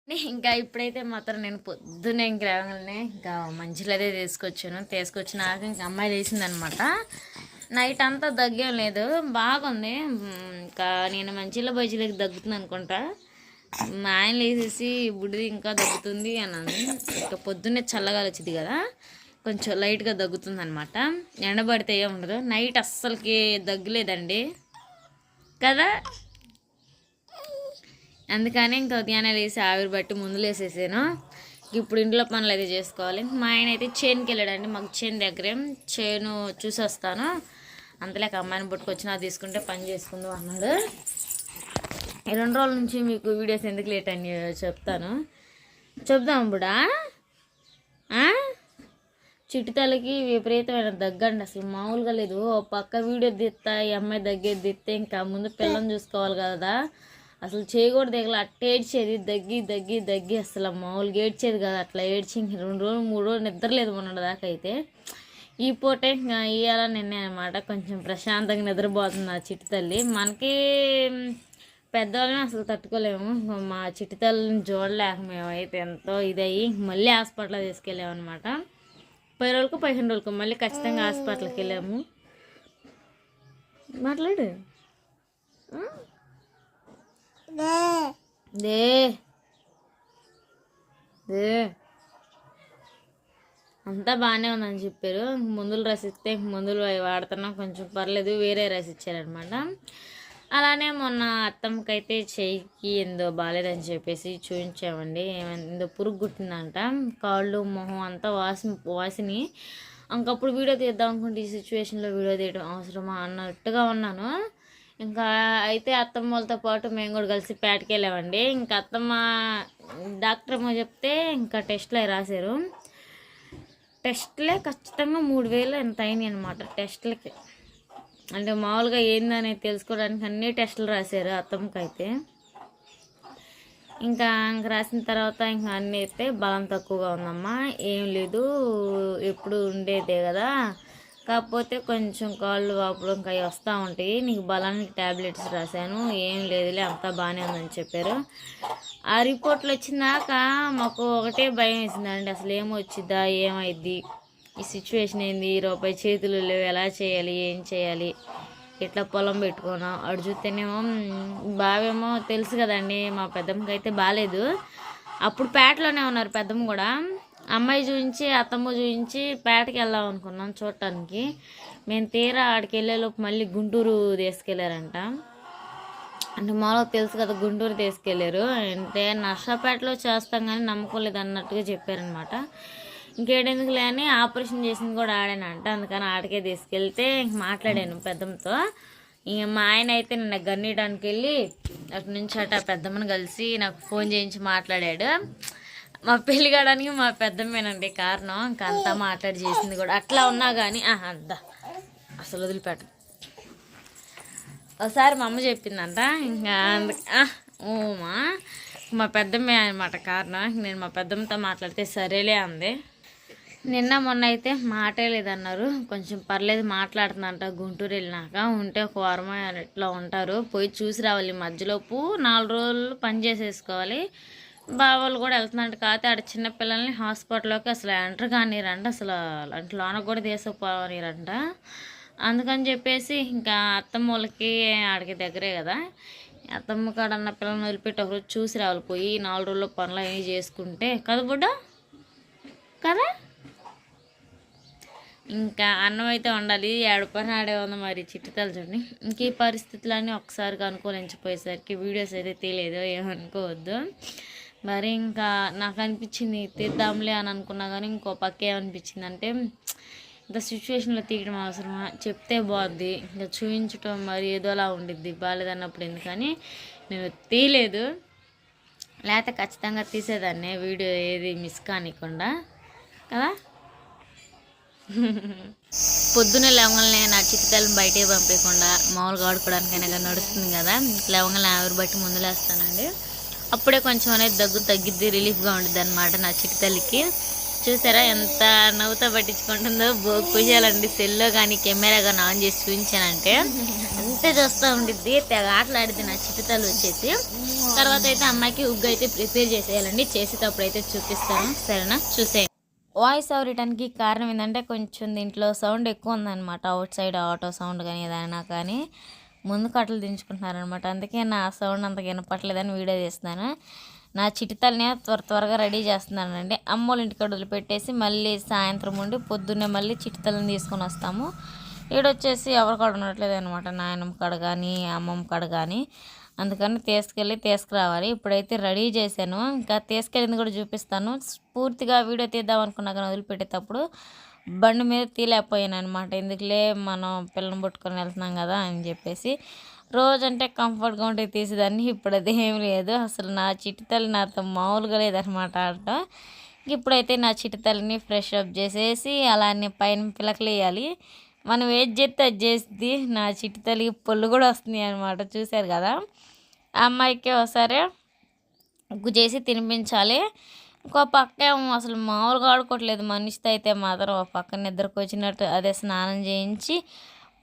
ఇంకా ఇప్పుడైతే మాత్రం నేను పొద్దున్నే ఇంక లేవగానే ఇంకా మంచిలో అదే తీసుకొచ్చినాక ఇంకా అమ్మాయి వేసిందనమాట. నైట్ అంతా దగ్గేం లేదు, బాగుంది. ఇంకా నేను మంచిలో బజ్జీలకి దగ్గుతుంది అనుకుంటా. మా ఆయన వేసేసి బుడిది ఇంకా దగ్గుతుంది అని. ఇంకా పొద్దున్నే చల్లగాలి వచ్చింది కదా, కొంచెం లైట్గా దగ్గుతుంది అనమాట. ఎండబడితే ఏం ఉండదు. నైట్ అస్సలకి దగ్గులేదండి కదా, అందుకని ఇంకా ఉదయాన్నే లేసి ఆవిరి బట్టి ముందులు వేసేసాను. ఇప్పుడు ఇంట్లో పనులు అయితే చేసుకోవాలి. మా ఆయన అయితే చేనుకి వెళ్ళాడండి, మాకు చేను దగ్గరే. చేను చూసి వస్తాను, అంతలేక అమ్మాయిని పట్టుకొచ్చి నాకు తీసుకుంటే పని చేసుకుందాం అన్నాడు. 2 రోజుల నుంచి మీకు వీడియోస్ ఎందుకు లేట్ అని చెప్దాం ఇప్పుడా. చిట్టుతలకి విపరీతమైన దగ్గండి, అసలు మామూలుగా లేదు. పక్క వీడియో తీస్తా, ఈ అమ్మాయి దగ్గర తీస్తే ఇంకా ముందు పిల్లని చూసుకోవాలి కదా, అసలు చేయకూడదు దిగల. అట్ట ఏడ్చేది, దగ్గి అసలు మామూలుగా ఏడ్చేది కదా. అట్లా ఏడ్చి 2 రోజులు 3 రోజులు నిద్రలేదు మొన్న దాకా. అయితే ఈ పూటే ఇవాళ నిన్నే అనమాట కొంచెం ప్రశాంతంగా నిద్రపోతుంది ఆ చిట్టి తల్లి. మనకి పెద్దవాళ్ళని అసలు తట్టుకోలేము, మా చిట్టి తల్లిని చూడలేక మేమైతే ఎంతో ఇదయ్యి మళ్ళీ హాస్పిటల్ తీసుకెళ్ళామన్నమాట. 10 రోజులకు 15 రోజులకు మళ్ళీ ఖచ్చితంగా హాస్పిటల్కి వెళ్ళాము. మాట్లాడు దే అంతా బాగానే ఉందని చెప్పారు. మందులు రాసిస్తే మందులు వాడుతున్నాం, కొంచెం పర్లేదు. వేరే రాసిచ్చారనమాట. అలానే మొన్న అత్తమ్మకైతే చెయ్యికి ఏందో బాగాలేదని చెప్పేసి చూపించామండి. ఏదో పురుగు గుట్టిందంట, కాళ్ళు మొహం అంతా వాసిని. ఇంకప్పుడు వీడియో తీద్దాం అనుకుంటే ఈ సిచ్యువేషన్లో వీడియో తీయడం అవసరమా అన్నట్టుగా ఉన్నాను. ఇంకా అయితే అత్తమ్మ వాళ్ళతో పాటు మేము కూడా కలిసి పేటకి వెళ్ళామండి. ఇంకా అత్తమ్మ డాక్టర్ అమ్మ చెప్తే ఇంకా టెస్ట్లు రాశారు. టెస్ట్లే ఖచ్చితంగా 3000 ఎంత అయినాయి అనమాట టెస్ట్లకి. అంటే మామూలుగా ఏందనేది తెలుసుకోవడానికి అన్ని టెస్టులు రాశారు అత్తమ్మకి అయితే. ఇంకా రాసిన తర్వాత ఇంకా అన్నీ అయితే బలం తక్కువగా ఉందమ్మా, ఏం లేదు ఎప్పుడు ఉండేదే కదా, కాకపోతే కొంచెం కాళ్ళు వాపులు ఇంకా వస్తూ ఉంటాయి, నీకు బలానికి ట్యాబ్లెట్స్ రాశాను, ఏం లేదులే అంతా బాగానే ఉందని చెప్పారు. ఆ రిపోర్ట్లు వచ్చినాక మాకు ఒకటే భయం వేసిందండి, అసలు ఏమొచ్చిద్దా, ఏమైద్ది, ఈ సిచ్యువేషన్ ఏంది, రూపాయి చేతులు లేవు, ఎలా చేయాలి, ఏం చేయాలి, ఇట్లా పొలం పెట్టుకున్నాం. అటు చూస్తేనేమో బావేమో తెలుసు కదండి, మా పెద్దమ్మకి అయితే బాగాలేదు. అప్పుడు పేటలోనే ఉన్నారు పెద్దమ్మ కూడా. అమ్మాయి చూపించి అత్తమ్మ చూపించి పేటకి వెళ్దాం అనుకున్నాం చూడటానికి. మేము తీరా ఆడికి వెళ్ళేలోపు మళ్ళీ గుంటూరు తీసుకెళ్ళారంట. అంటే మామూలుగా తెలుసు కదా గుంటూరు తీసుకెళ్ళారు అంటే, నర్సాపేటలో చేస్తాం కానీ నమ్మకం లేదు అన్నట్టుగా చెప్పారనమాట. ఇంకేడెందుకులే అని ఆపరేషన్ చేసింది కూడా ఆడానంట, అందుకని ఆడికే తీసుకెళ్తే మాట్లాడాను పెద్దమ్మతో. ఇంక మా ఆయన అయితే నిన్న గన్నీయడానికి వెళ్ళి అటు నుంచి అట పెద్దమ్మని కలిసి నాకు ఫోన్ చేయించి మాట్లాడాడు. మా పెళ్ళి కావడానికి మా పెద్దమ్మేనండి కారణం, ఇంకా అంతా మాట్లాడి చేసింది కూడా. అట్లా ఉన్నా కానీ అంతా అసలు వదిలిపెట్ట. ఒకసారి మా అమ్మ చెప్పిందంట, ఇంకా మా పెద్దమ్మే అనమాట కారణం. నేను మా పెద్దమ్మతో మాట్లాడితే సరేలే అంది. నిన్న మొన్న అయితే మాటే లేదన్నారు, కొంచెం పర్లేదు మాట్లాడుతుందంట. గుంటూరు వెళ్ళినాక ఉంటే 1 వారం ఎట్లా ఉంటారు, పోయి చూసి రావాలి. మధ్యలోపు 4 రోజులు పని చేసేసుకోవాలి. బావాళ్ళు కూడా వెళ్తున్నట్టు, కాకపోతే ఆడ చిన్నపిల్లల్ని హాస్పిటల్లోకి అసలు ఎంటర్ కానీరంట, అసలు అంటే లోనకు కూడా తీసుకుపోనీరంట. అందుకని చెప్పేసి ఇంకా అత్తమ్మ వాళ్ళకి ఆడికి దగ్గరే కదా, అత్తమ్మ కాడన్న పిల్లల్ని వదిలిపెట్టి ఒకరోజు చూసి రావాలి. పోయి 4 రోజుల్లో పనులు అవి చేసుకుంటే కదా బుడ్డ కదా. ఇంకా అన్నం అయితే ఉండాలి, ఏడుపని ఆడే ఉంది మరి చిట్టుతలు చూడండి. ఇంక ఈ పరిస్థితులన్నీ ఒకసారిగా అనుకూలించిపోయేసరికి వీడియోస్ అయితే తెలియదు, ఏమనుకోవద్దు. మరి ఇంకా నాకు అనిపించింది తీద్దాంలే అని అనుకున్నా కానీ ఇంకో పక్క ఏమనిపించింది అంటే, ఇంత సిచ్యువేషన్లో తీయడం అవసరమా, చెప్తే బాగుద్ది, ఇంకా చూపించటం మరి ఏదోలా ఉండిద్ది, బాగాలేదన్నప్పుడు ఎందుకని నేను తీయలేదు. లేకపోతే ఖచ్చితంగా తీసేదాన్ని వీడియో, ఏది మిస్ కానికుండా కదా. పొద్దున్న లవంగల్ని నా చిట్టుతల్ని బయటకి పంపించకుండా మామూలుగా ఆడుకోవడానికైనా నడుస్తుంది కదా, లవంగల్ని ఆవిరి బట్టి ముందులేస్తానండి. అప్పుడే కొంచెం అనేది దగ్గు తగ్గిద్ది, రిలీఫ్గా ఉంటుంది అనమాట నా చిట్టుతల్లికి. చూసారా ఎంత నవ్వుతో పట్టించుకుంటుందో, భోజాలండి. సెల్లో కానీ కెమెరా కానీ ఆన్ చేసి చూపించానంటే అంతే చూస్తూ ఉండిద్ది, తెగ ఆటలాడిద్ది నా చిట్టుతల్లి వచ్చేసి. తర్వాత అయితే అమ్మాయికి ఉగ్గు అయితే ప్రిపేర్ చేసేయాలండి. చేసేటప్పుడు అయితే చూపిస్తాను, సరేనా? చూసేయండి. వాయిస్ ఓవర్ రిటర్న్కి కారణం ఏంటంటే కొంచెం దీంట్లో సౌండ్ ఎక్కువ ఉందన్నమాట. అవుట్ సైడ్ ఆటో సౌండ్ కానీ ఏదైనా కానీ ముందు కట్టలు దించుకుంటున్నారనమాట. అందుకే నా సౌండ్ అంత వినపట్లేదని వీడియో చేస్తున్నాను. నా చిటితల్ని త్వరగా రెడీ చేస్తున్నానండి. అమ్మోళ్ళ ఇంటికాడ వదిలిపెట్టేసి మళ్ళీ సాయంత్రం ఉండి పొద్దున్నే మళ్ళీ చిటితల్ని తీసుకొని వస్తాము. ఈడొచ్చేసి ఎవరి కాడ ఉండట్లేదు అనమాట, నాయనమ్మ కాడ కానీ అమ్మమ్మ కాడ కానీ. అందుకని తీసుకురావాలి. ఇప్పుడైతే రెడీ చేశాను, ఇంకా తీసుకెళ్ళింది కూడా చూపిస్తాను. పూర్తిగా వీడియో తీద్దాం అనుకున్నా కానీ వదిలిపెట్టేటప్పుడు బండి మీద తీలేకపోయాను అనమాట. ఎందుకులే మనం పిల్లని పట్టుకొని వెళ్తున్నాం కదా అని చెప్పేసి. రోజంటే కంఫర్ట్గా ఉంటే తీసేదాన్ని, ఇప్పుడు అది ఏం లేదు. అసలు నా చిటితల్లి నాతో మామూలుగా లేదనమాట ఆట. ఇప్పుడైతే నా చిటితల్లిని ఫ్రెష్ అప్ చేసేసి అలానే పైన పిలకలు వేయాలి. మనం ఏది చేస్తే అది చేస్తుంది. నా చిటితల్లికి పొల్లు కూడా వస్తుంది అనమాట, చూశారు కదా. ఆ అమ్మాయికి ఒకసారి ఉగ్గు చేసి తినిపించాలి. ఇంకో పక్క ఏమో అసలు మామూలుగా ఆడుకోవట్లేదు మనిషితో అయితే మాత్రం. ఒక పక్క నిద్రకు వచ్చినట్టు అదే స్నానం చేయించి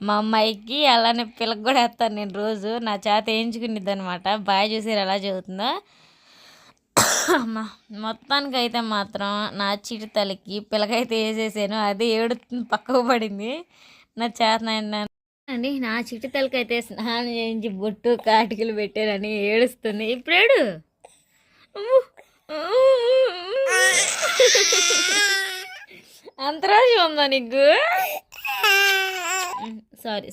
మా అమ్మాయికి అలానే పిల్లకి కూడా వేస్తాను నేను రోజు. నా చేత వేయించుకునిద్ది అనమాట. బాగా చూసారు ఎలా చదువుతుందో. మొత్తానికి అయితే మాత్రం నా చిటి తల్లికి పిల్లకైతే వేసేసాను. అది ఏడుతుంది, పక్కకు పడింది. నా చేత అండి నా చిటి తల్లికి అయితే స్నానం చేయించి బొట్టు కాటికలు పెట్టారని ఏడుస్తుంది. ఇప్పుడు ఏడు అంతరాజు ఉందా నీకు? సారీ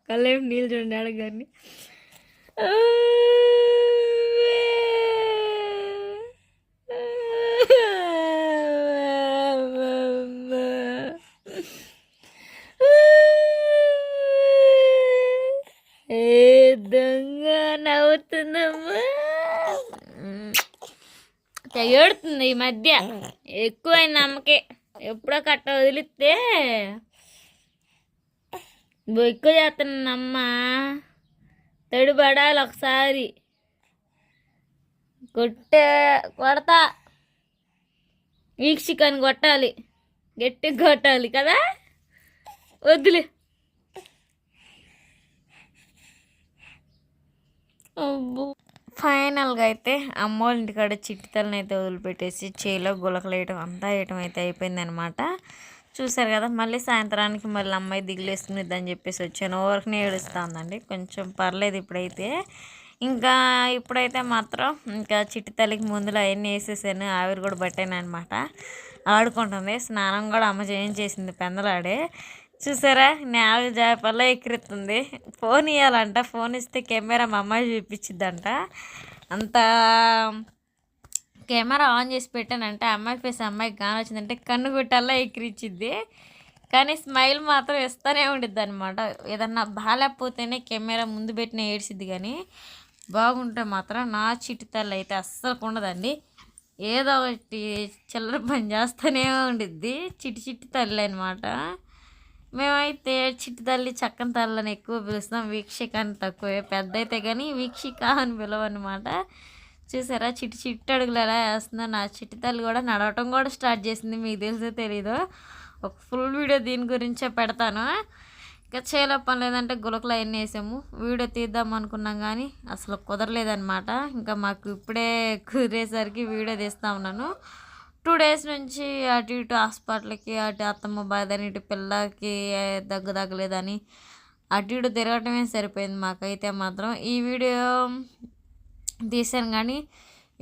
కళ్ళేం నీళ్ళు చూడండి అడగాన్ని. దొంగ నవ్వుతుందమ్మా, ఏడుతుంది ఈ మధ్య. ఎక్కువైంది అమ్మకి. ఎప్పుడో కట్ట వదిలిస్తే ఎక్కువ చేస్తున్నానమ్మా. తడిపడాలి ఒకసారి, కొడతా. వీక్షికాన్ని కొట్టాలి, గట్టిగా కొట్టాలి కదా. వద్దులే. ఫైనల్గా అయితే అమ్మోళ్ళ ఇంటికాడ చిట్టితల్ని అయితే వదిలిపెట్టేసి చేలో గులకలు వేయటం అంతా వేయటం అయితే అయిపోయింది అనమాట. చూసారు కదా. మళ్ళీ సాయంత్రానికి మళ్ళీ అమ్మాయి దిగులేసుకునిద్దని చెప్పేసి వచ్చాను. ఓవర్కి ఏడుస్తూ ఉందండి, కొంచెం పర్లేదు ఇప్పుడైతే. ఇంకా ఇప్పుడైతే మాత్రం ఇంకా చిట్టి తల్లికి ముందులో అవన్నీ వేసేసాను. ఆవిరి కూడా పట్టాను అనమాట. ఆడుకుంటుంది. స్నానం కూడా అమ్మ చేయించేసింది పెందలాడే. చూసారా నేల చేపల్లో ఎక్కిరిస్తుంది. ఫోన్ ఇవ్వాలంట, ఫోన్ ఇస్తే కెమెరా మా అమ్మాయి చూపించిద్దంట. అంత కెమెరా ఆన్ చేసి పెట్టానంటే అమ్మాయి ఫేస్ అమ్మాయికి గాని వచ్చిందంటే కన్ను గుట్టల్లా ఎక్కిరిచ్చిద్ది. కానీ స్మైల్ మాత్రం ఇస్తూనే ఉండిద్ది అనమాట. ఏదన్నా బాగాలేకపోతేనే కెమెరా ముందు పెట్టిన ఏడ్చిద్ది, కానీ బాగుంటే మాత్రం నా చిట్టి తల్లి అయితే అస్సలు ఉండదండి. ఏదో ఒకటి చిల్లర పని చేస్తూనే ఉండిద్ది. చిట్టి తల్లి అనమాట. మేమైతే చిట్టి తల్లి చక్కని తల్లని ఎక్కువ పిలుస్తాం, వీక్షిక అని తక్కువే. పెద్ద అయితే కానీ వీక్షిక అని పిలవన్నమాట. చూసారా చిట్టి అడుగులు ఎలా వేస్తుందో. నా చిట్టి తల్లి కూడా నడవటం కూడా స్టార్ట్ చేసింది, మీకు తెలిసే తెలీదు. ఒక ఫుల్ వీడియో దీని గురించే పెడతాను. ఇంకా చేలో పని లేదంటే గులకలు అవన్నీ వేసాము. వీడియో తీద్దాం అనుకున్నాం కానీ అసలు కుదరలేదనమాట. ఇంకా మాకు ఇప్పుడే కుదిరేసరికి వీడియో తీస్తూ ఉన్నాను. 2 days నుంచి అటు ఇటు హాస్పిటల్కి, అటు అత్తమ్మ బాధని, ఇటు పిల్లకి తగ్గలేదని అటు ఇటు తిరగటమే సరిపోయింది మాకైతే మాత్రం. ఈ వీడియో తీసాను కానీ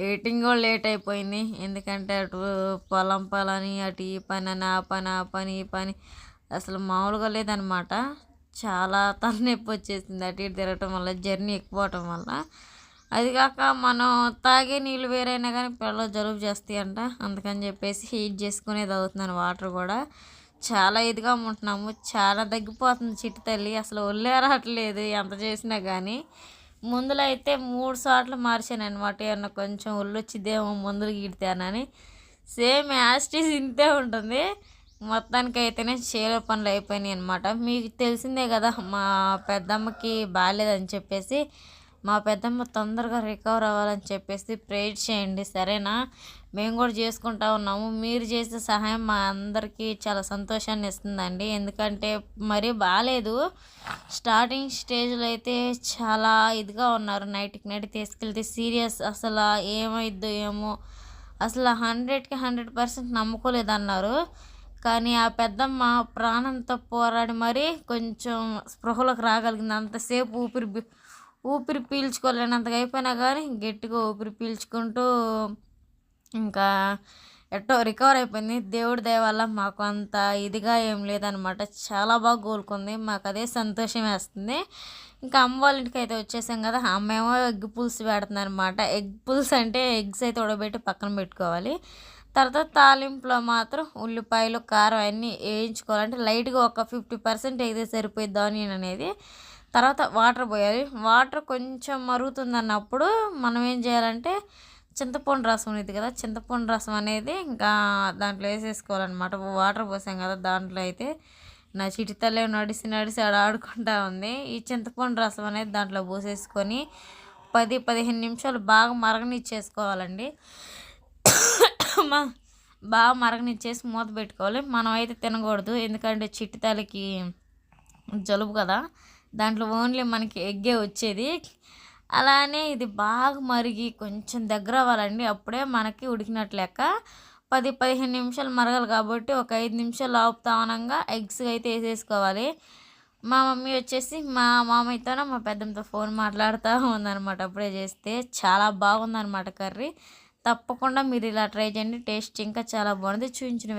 ఎడిటింగ్ కూడా లేట్ అయిపోయింది. ఎందుకంటే అటు పొలం పని, అటు ఈ పని అని, ఆ పని ఈ పని అసలు మామూలుగా లేదనమాట. చాలా తలనొప్పి వచ్చేసింది అటు ఇటు తిరగటం వల్ల, జర్నీ ఎక్కువ అవటం వల్ల. అది కాక మనం తాగే నీళ్ళు వేరైనా కానీ పిల్లలు జలుబు చేస్తాయి అంట. అందుకని చెప్పేసి హీట్ చేసుకునేది అవుతున్నాను. వాటర్ కూడా చాలా ఇదిగా ఉంటున్నాము. చాలా తగ్గిపోతుంది చిట్టి తల్లి, అసలు ఒళ్ళే రావట్లేదు ఎంత చేసినా కానీ. ముందులో అయితే 3 సార్లు మార్చాను అనమాట. ఏమన్నా కొంచెం ఒళ్ళు వచ్చిద్దేమో మందులు గీడితేనని. సేమ్ యాస్టీస్ ఇంతే ఉంటుంది. మొత్తానికి అయితేనే చేలో పనులు అయిపోయినాయి అనమాట. మీకు తెలిసిందే కదా, మా పెద్దమ్మకి బాగాలేదని చెప్పేసి మా పెద్దమ్మ తొందరగా రికవర్ అవ్వాలని చెప్పేసి ప్రేయర్ చేయండి, సరేనా? మేము కూడా చేసుకుంటా ఉన్నాము. మీరు చేసే సహాయం మా అందరికీ చాలా సంతోషాన్ని ఇస్తుందండి. ఎందుకంటే మరీ బాగాలేదు, స్టార్టింగ్ స్టేజ్లో అయితే చాలా ఇదిగా ఉన్నారు. నైట్కి నైట్ తీసుకెళ్తే సీరియస్, అసలు ఏమైద్దో ఏమో, అసలు 100కి 100% నమ్ముకోలేదన్నారు. కానీ ఆ పెద్దమ్మ ప్రాణంతో పోరాడి మరీ కొంచెం స్పృహలోకి రాగలిగింది. అంతసేపు ఊపిరి పీల్చుకోలేనంతగా అయిపోయినా కానీ గట్టిగా ఊపిరి పీల్చుకుంటూ ఇంకా ఎట్టో రికవర్ అయిపోయింది. దేవుడి దయ వల్ల మాకు అంత ఇదిగా ఏం లేదనమాట. చాలా బాగా కోలుకుంది. మాకు అదే సంతోషం వేస్తుంది. ఇంకా అమ్మ వాళ్ళ ఇంటికి అయితే వచ్చేసాం కదా, అమ్మ ఏమో ఎగ్ పులుసు పెడుతుంది అనమాట. ఎగ్ పులుసు అంటే ఎగ్స్ అయితే ఉడకబెట్టి పక్కన పెట్టుకోవాలి. తర్వాత తాలింపులో మాత్రం ఉల్లిపాయలు, కారం అన్నీ వేయించుకోవాలంటే లైట్గా ఒక 50% అయితే సరిపోయిద్ది ఆనియన్ అనేది. తర్వాత వాటర్ పోయాలి. వాటర్ కొంచెం మరుగుతుందన్నప్పుడు మనం ఏం చేయాలంటే చింతపండు రసం అనేది కదా, చింతపండు రసం అనేది ఇంకా దాంట్లో వేసేసుకోవాలన్నమాట. వాటర్ పోసాం కదా దాంట్లో అయితే నా చిటితల్లే నడిసి ఆడ ఆడుకుంటా ఉంది. ఈ చింతపండు రసం అనేది దాంట్లో పోసేసుకొని 10-15 నిమిషాలు బాగా మరగనిచ్చేసుకోవాలండి. బాగా మరగనిచ్చేసి మూత పెట్టుకోవాలి. మనం అయితే తినకూడదు, ఎందుకంటే చిట్టితలకి జలుబు కదా, దాంట్లో ఓన్లీ మనకి ఎగ్గే వచ్చేది. అలానే ఇది బాగా మరిగి కొంచెం దగ్గర అవ్వాలండి, అప్పుడే మనకి ఉడికినట్లు లెక్క. 10-15 నిమిషాలు మరగాలి కాబట్టి ఒక 5 నిమిషాలు ఆపుతామనంగా ఎగ్స్ అయితే వేసేసుకోవాలి. మా మమ్మీ వచ్చేసి మా మామయ్యతోనో మా పెద్దమ్మతో ఫోన్ మాట్లాడుతూ ఉందన్నమాట. అప్పుడే చేస్తే చాలా బాగుందన్నమాట కర్రీ. తప్పకుండా మీరు ఇలా ట్రై చేయండి, టేస్ట్ ఇంకా చాలా బాగుంది. చూపించిన